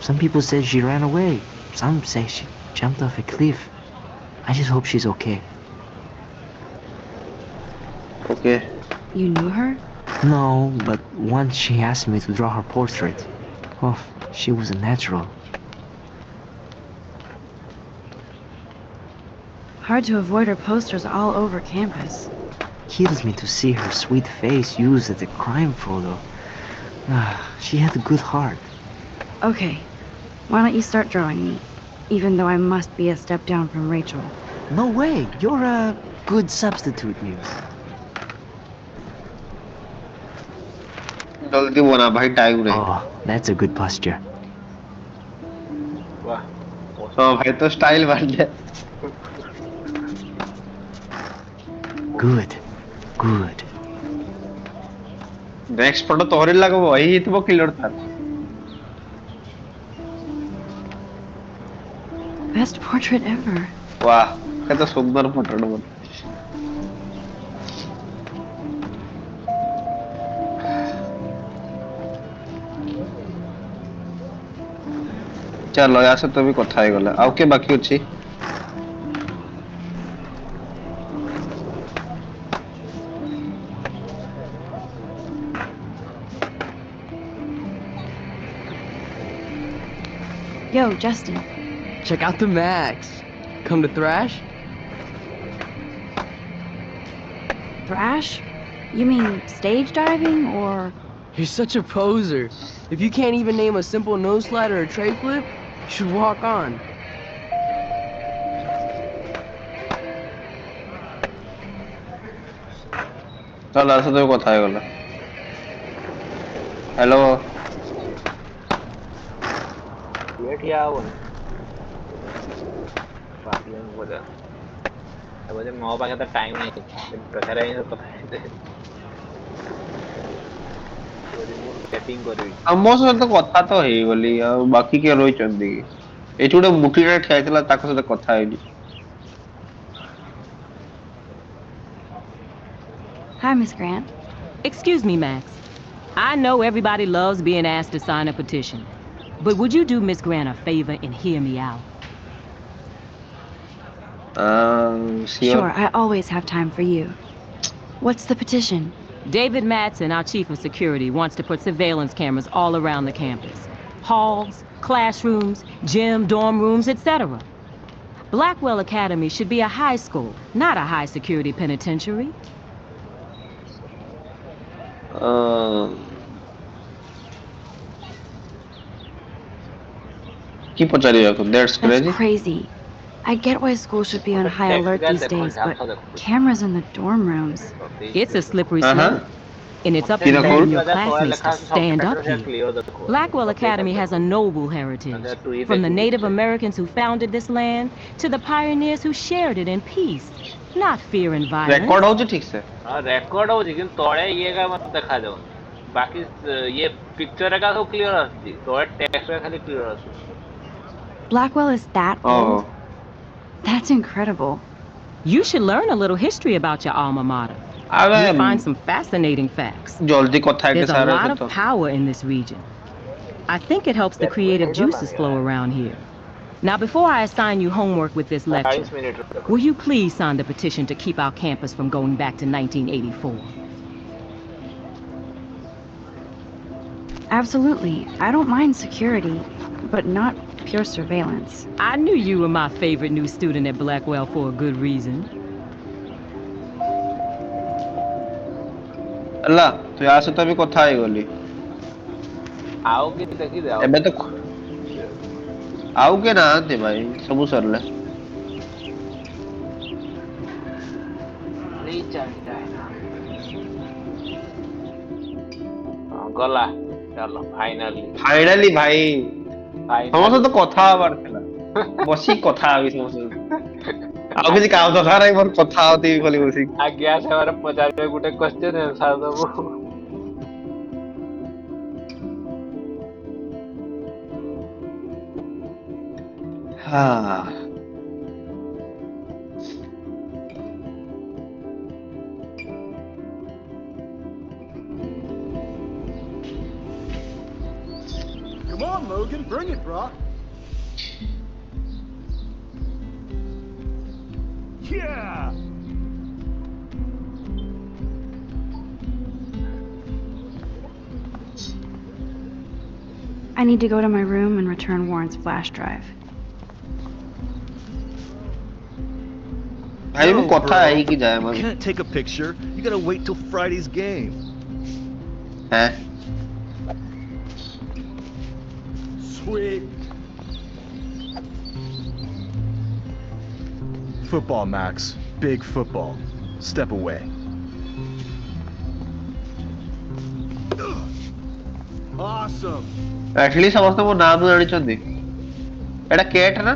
Some people said she ran away. Some say she jumped off a cliff. I just hope she's okay. Okay You knew her? No, but once she asked me to draw her portrait. Oh, she was a natural. Hard to avoid her posters all over campus. Kills me to see her sweet face used as a crime photo. Ah, she had a good heart. Okay, why don't you start drawing me? Even though I must be a step down from Rachel. No way, you're a good substitute muse. जल्दी बना भाई time नहीं Oh, that's a good posture. वाह हाँ भाई तो style बन जाए Good, good. नेक्स्ट फोटो तोहरे लगा वही तो वो किलर था Best portrait ever. वाह क्या सुंदर फोटो बन चलो या से तो भी कथा ही गला आउ के बाकी अछि Yo, Justin. Check out the Max. Come to thrash? Thrash? You mean stage diving or? You're such a poser. If you can't even name a simple nose slide or a tray flip, you should walk on. चलो या से तो भी कथा ही गला hello ये ठिया हो बाकी हम बोला अब मुझे मौ पाके तो टाइम नहीं प्रचार है तो पता है सेटिंग कर रही हमो से तो कथा तो हे गली बाकी के रोई चंदी एठी गोटे मुठीटा ठियाइतला ताको सहित कथा heli Hi, Miss Grant. Excuse me, Max. I know everybody loves being asked to sign a petition. But would you do Miss Grant a favor and hear me out? Sure, I always have time for you. What's the petition? David Madsen, our chief of security, wants to put surveillance cameras all around the campus. Halls, classrooms, gym, dorm rooms, etc. Blackwell Academy should be a high school, not a high security penitentiary. কি পচারি এখন? That's That's crazy. crazy. I get why schools should be on high alert these days, but cameras in the dorm rooms. It's a slippery slope. And it's up to you and your classmates to stand up here. Blackwell Academy has a noble heritage. From the Native Americans who founded this land to the pioneers who shared it in peace, not fear and violence. Record होଉଛି ठीक से? हाँ record होଉଛି किंतु तोड़े ये का मत देखा जाओ. बाकी ये picture का तो clear आती. तोड़े text का खाली clear आती. Blackwell is that old? That's incredible. You should learn a little history about your alma mater. You'll find some fascinating facts. There's a lot of power in this region. I think it helps the creative juices flow around here. Now, before I assign you homework with this lecture, will you please sign the petition to keep our campus from going back to 1984? Absolutely. I don't mind security, but not pure surveillance. I knew you were my favorite new student at Blackwell for a good reason. Allah, tu ୟା ସହିତ ବି କଥା ହେଇଗଲି। ଆଉ କି ଦେଖି ଦେ। ଏବେ ତ ଆଉ କିଏ ନାହାନ୍ତି ଭାଇ, ସବୁ ସରିଲା। ଗଲା ଚାଲ ଫାଇନାଲି ଭାଇ ସମସ୍ତ ସହିତ କଥା ହବାର ଥିଲା, ବସିକି କଥା ହେବି ସମସ୍ତ ଆଉ କିଛି କାମ ଦରକାର ନାହିଁ, ମୋର କଥା ହଉଥିବି ଖାଲି ବସିକି। ଆଜ୍ଞା ସେମାନେ ପଚାରିବେ ଗୋଟେ କ୍ୱେଶ୍ଚନ ଆନ୍ସର ଦବୁ। Come on, Logan, bring it, bro. Yeah. I need to go to my room and return Warren's flash drive. No, bro. You can't take a picture. You gotta wait till Friday's game. Huh? Sweet. Football, Max. Big football. Step away. Awesome. Actually, ସମସ୍ତେ ମୋ ନାଁ ଜାଣିଛନ୍ତି। ଏଟା କେଟ୍ ନା?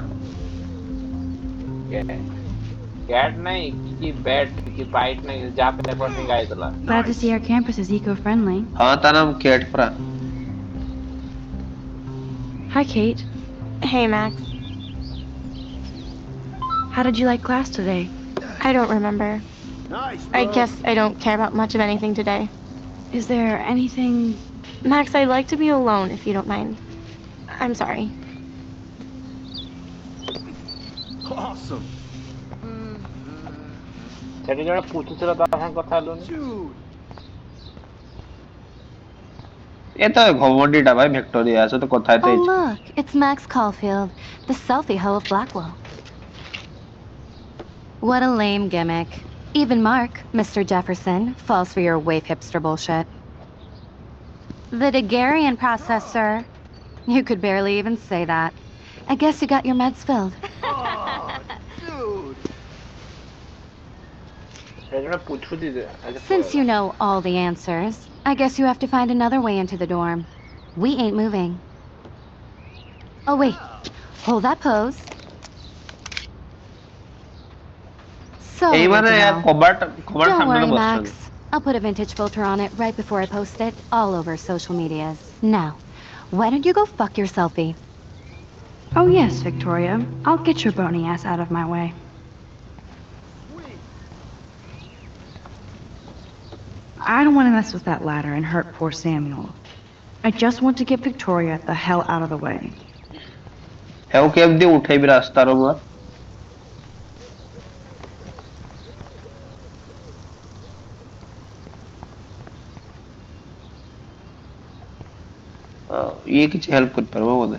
Cat नहीं कि bat कि bite नहीं जा पेपर नहीं गाय तला। Glad to see our campus is eco-friendly. हाँ ता नाम केट परा। Hi, Kate. Hey, Max. How did you like class today? I don't remember. Nice, I guess I don't care about much of anything today. Is there anything... Max, I'd like to be alone if you don't mind. I'm sorry. Awesome. ସେଠି ଜଣେ ପୁଛୁଥିଲା ତା ସାଙ୍ଗେ କଥା ହେଲୁନି। ये तो घमंडीटा भाई Victoria से तो କଥା Oh ହେଇते। look, it's Max Caulfield, the selfie hoe of Blackwell. What a lame gimmick. Even Mark, Mr. Jefferson, falls for your wave hipster bullshit. The Daguerrean process, sir. You could barely even say that. I guess you got your meds filled. Since you know all the answers, I guess you have to find another way into the dorm. We ain't moving. Oh wait, hold that pose. So original. Don't worry, Max. I'll put a vintage filter on it right before I post it all over social medias. Now, why don't you go fuck your selfie? Oh yes, Victoria. I'll get your bony ass out of my way. I don't want to mess with that ladder and hurt poor Samuel. I just want to get Victoria the hell out of the way. हेउ केम दी उठे भी रास्ता रो ये किसी help कर परवा बोले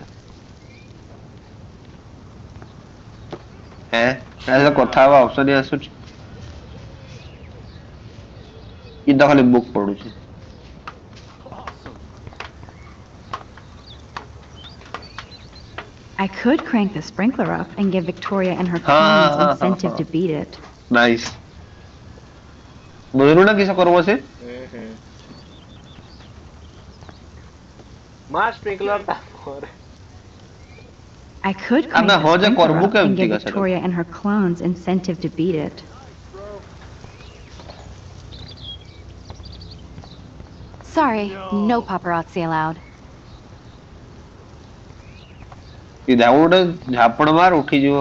हैं ऐसा कथा हवा ऑप्शन है सोच ये तो खाली बुक पढ़ू छी I could crank the sprinkler up and give Victoria and her clones incentive to beat it. Nice. बुझलू ना किसा करबो से मार स्प्रिंकलर था और I could crank the sprinkler up and give Victoria and her clones incentive to beat it. Sorry, no paparazzi allowed. सीधा उड़ झापड़ मार उठी जो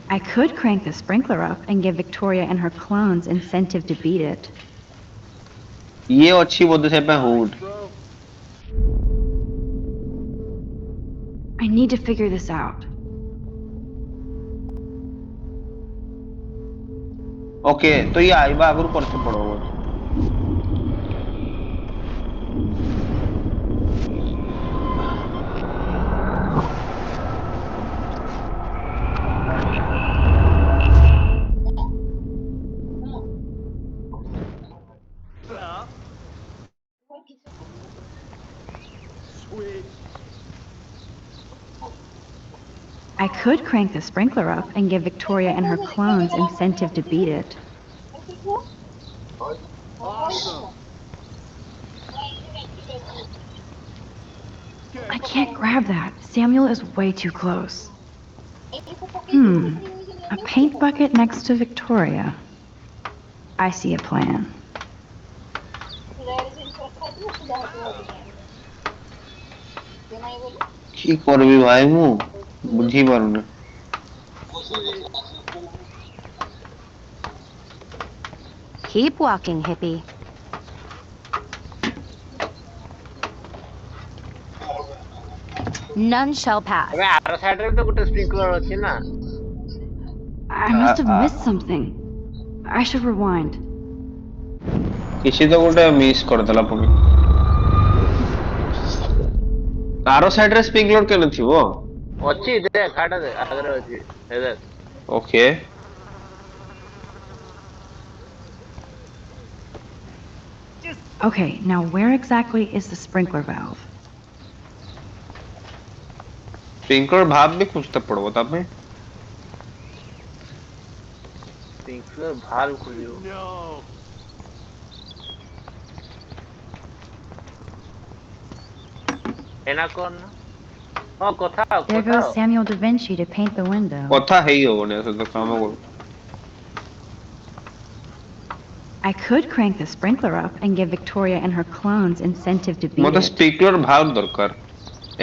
I could crank the sprinkler up and give Victoria and her clones incentive to beat it. ये अच्छी बोलते से पे hood I need to figure this out. Okay तो ये आइबा अगर करते पड़ोगे I could crank the sprinkler up and give Victoria and her clones incentive to beat it. I can't grab that. Samuel is way too close. A paint bucket next to Victoria. I see a plan. কি করবি ভাই মু বুঝি পারু না Keep walking, hippie. None shall pass. अबे are side रे तो गुटे sprinkler अछि ना I must have missed something. I should rewind. किसी तो गुटे मिस कर देला पुनी आरो साइड रे स्प्रिंकलर केन थिवो अछि दे खाडा दे आगरे अछि हेदे okay Okay, now where exactly is the sprinkler valve? Sprinkler भाग भी कुछ तो पड़ो तब में स्प्रिंकलर भाग खुलियो एना कोन ओ कथा There goes Samuel da Vinci to paint the window. कथा है ही होने ऐसे तो काम करो I could crank the sprinkler up and give Victoria and her clones incentive to beat मतलब it. स्प्रिंकलर भाग दरकार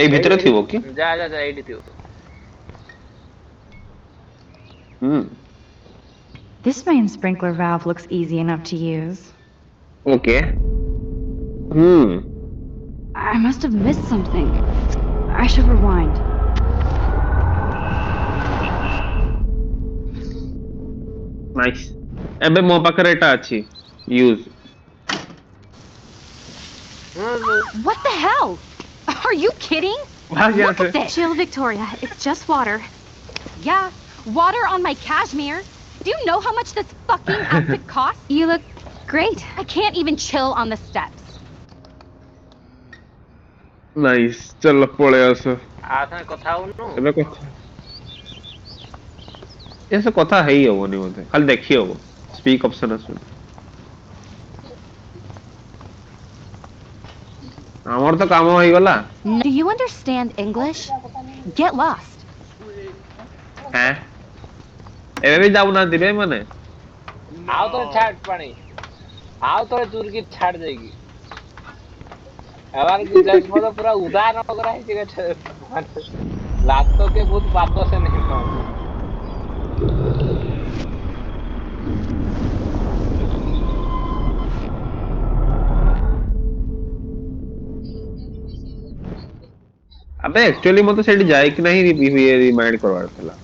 এই ভিতরে থিবো কি যা যা যা eighty Theo This main sprinkler valve looks easy enough to use. Okay. I must have missed something. I should rewind. Nice. ଏବେ ମୋ ପାଖରେ ଏଟା ଅଛି. Use. What the hell? Are you kidding? Look at this. Chill, Victoria. It's just water. Yeah, water on my cashmere. Do you know how much this fucking outfit costs? You look great. I can't even chill on the steps. Nice. चलो पळे आसो. आथा कथा होनो. ଏବେ କଥା. ऐसे कथा है ही होनी होते. खाली देखी होगो. Speak ऑप्शन आसो. हमर तो काम होई गला. Do you understand English? Get lost. हैं? ଏବେ ବି ଯାଉ ନାହାନ୍ତି ରେ ମାନେ. आओ तो छाड़ पानी. आओ तो दूर की छाड़ जाएगी. हमारे गुजरात में तो पूरा उदाहरण वगैरह है कि लातों के भूत बातों से नहीं मानते अबे एक्चुअली मते सेठी जाय कि नहीं रिमाइंड करवार थला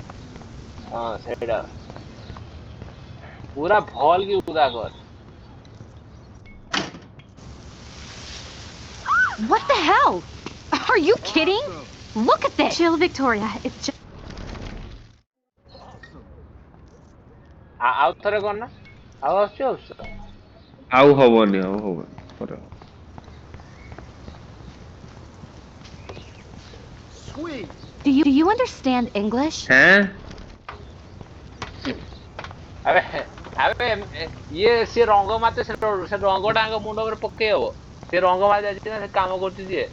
हां सेटा पूरा भॉल की उदा कर What the hell? Are you kidding? Look at this. Chill, Victoria. It's just. ଆଉ ଥରେ କର ନା ଆଉ ଆସୁଛି ଆଉ ହବନି ପରେ। Do you understand English? हैं? ଆବେ ଆବେ ଇଏ ସେ ରଙ୍ଗ ମାତେ ସେ ରଙ୍ଗଟା ଆଙ୍କ ମୁଣ୍ଡ ଉପରେ ପକେଇ ହବ ସେ ରଙ୍ଗ ମାରି ଯାଇଛି ନା ସେ କାମ କରୁଛି ଯିଏ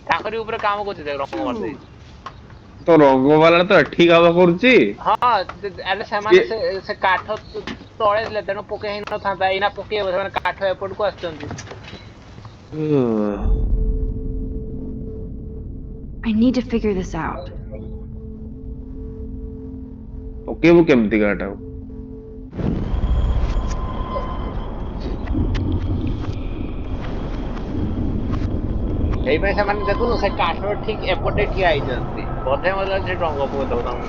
ତାଙ୍କରି ଉପରେ କାମ କରୁଛି ରଙ୍ଗ ମାରି ଦେଇଛି ତ ରଙ୍ଗ ବାଲା ତ ଏଠି କାମ କରୁଛି ହଁ ଆରେ ସେମାନେ ସେ କାଠ ତଳେ ଥିଲେ ତେଣୁ ପକେଇ ହେଇ ନଥାନ୍ତା ଏଇନା ପକେଇ ହବ ସେମାନେ କାଠ ଏପଟକୁ ଆସିଛନ୍ତି I need to figure this out. ପକେଇବୁ କେମିତି ଗାଟାକୁ ସେଇପାଇଁ ସେମାନେ ଦେଖୁନୁ ସେ କାଠ ଠିକ ଏପଟେ ଠିଆ ହେଇଛନ୍ତି ବୋଧେ ମଧ୍ୟ ସେ ରଙ୍ଗ ପକେଇଦବ ତାଙ୍କୁ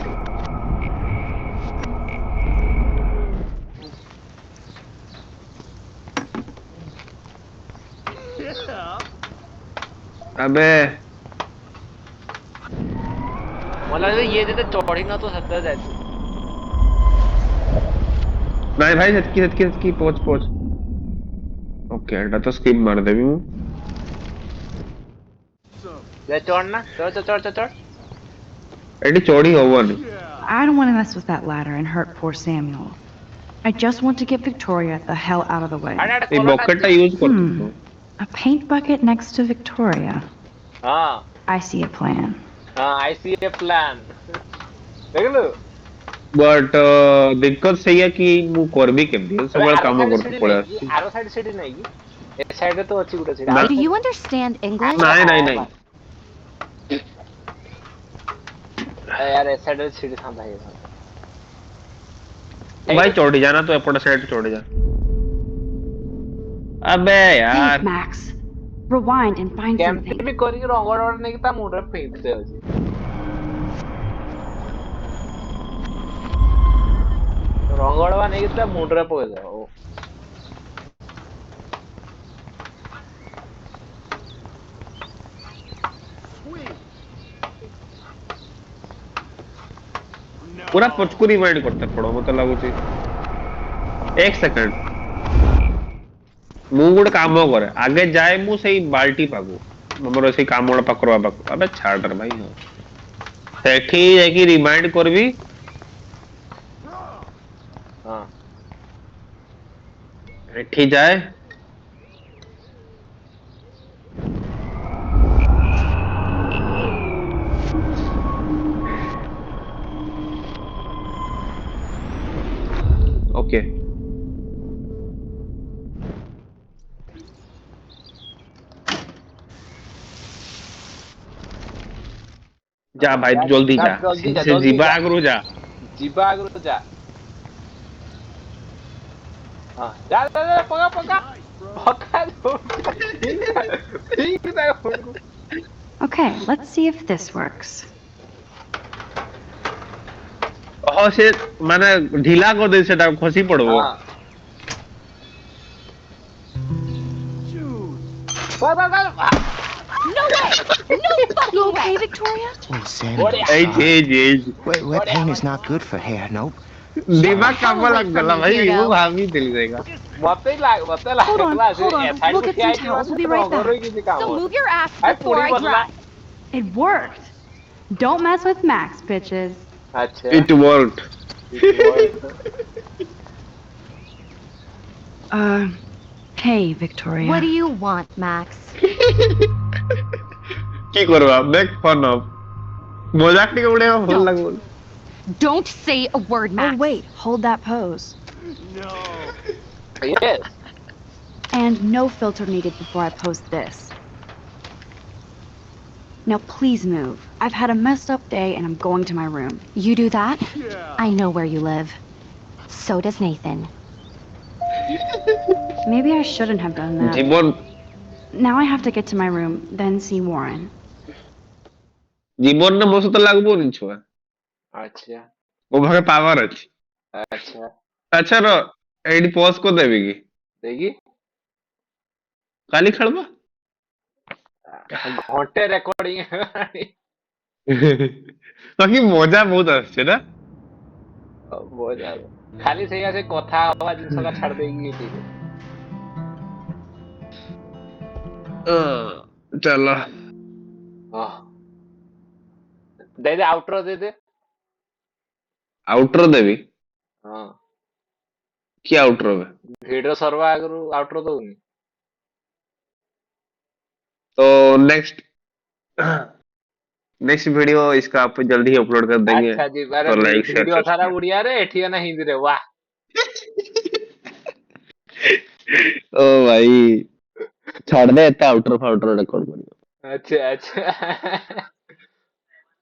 अबे मला ये जेते चढ़ी न तो सत्तर जाती नहीं भाई सेतकी पहुंच ओके एटा तो स्किप मार देबी मु ले चढ़ना चढ़ एटी चढ़ी होवनी I don't want to mess with that ladder and hurt poor Samuel. I just want to get Victoria the hell out of the way. ये bucket टा यूज कर A paint bucket next to Victoria. हाँ I see a plan. I see a plan. देख लो but दिक्कत सही है कि मु करबी केमती सब बड़ा काम करते पड़े आरो साइड सीढ़ी नहीं की एक साइड तो अच्छी गुटा सीढ़ी Do you understand English? नहीं यार इस साइड सीढ़ी था भाई भाई चढ़ जाना तो एपट साइड चढ़ जा अबे यार Think, Max. Rewind and find something. केमती भी करी रंगड़ और नहीं कि ता मुंडे फेंकते हो जी रंगड़वा नहीं कि ता मुंडे पकड़ जाओ पूरा पचकू रिवाइंड करते पड़ो मतलब लागुची एक सेकंड मु गोटे काम करे आगे जाए मु सही बाल्टी पागु हमर सही काम वाला पकड़वा पाकु अबे छाड़ रे भाई हो सेठी जाकी रिमाइंड करबी हां सेठी जाए ओके जा भाई तू जल्दी जा से जीवा आगरू जा हां जा पका Okay, let's see if this works. ओह से माने ढीला कर दे सेटा खसी पड़बो No way! No fucking way! Okay, Victoria? Oh, Sam. Age. Wet paint is not good for hair, nope. दिमाग काम लग गला भाई वो भाभी दिल जाएगा मते लाग Hold on. We'll get some towels. We'll be right back. So move your ass before I drive. It worked. Don't mess with Max, bitches. अच्छा it worked Hey, Victoria. What do you want, Max? की करवा make fun of मजाक नहीं उड़ेगा बोल लग बोल Don't say a word, Max. Oh, wait. Hold that pose. yes And no filter needed before I post this. Now please move. I've had a messed up day and I'm going to my room. You do that? I know where you live. So does Nathan. Maybe I shouldn't have done that. जीवन Now I have to get to my room, then see Warren. जीवन ने moso तो लागबो नहीं छुआ अच्छा वो भागे power अछि अच्छा अच्छा रो एडी पॉज को देबी की देखी काली खड़बा ଘଣ୍ଟେ ରେକର୍ଡିଂ ବାକି ମଜା ବହୁତ ଆସୁଛି ନା ଖାଲି ସେଇଆ ସେ କଥା ହବା ଜିନିଷଟା ଛାଡି ଦେଇକି ଟିକେ ଚାଲ दे दे आउटरो दे दे आउटरो देवी हाँ कि आउटरो में वीडियो सर्वा आगरू आउटरो दउनी तो नेक्स्ट वीडियो इसका आप जल्दी ही अपलोड कर देंगे अच्छा जी तो लाइक शेयर वीडियो सारा उड़िया रे एठी ना हिंदी रे वाह ओ भाई छोड़ दे आउटरो फाउटरो रिकॉर्ड करियो अच्छा अच्छा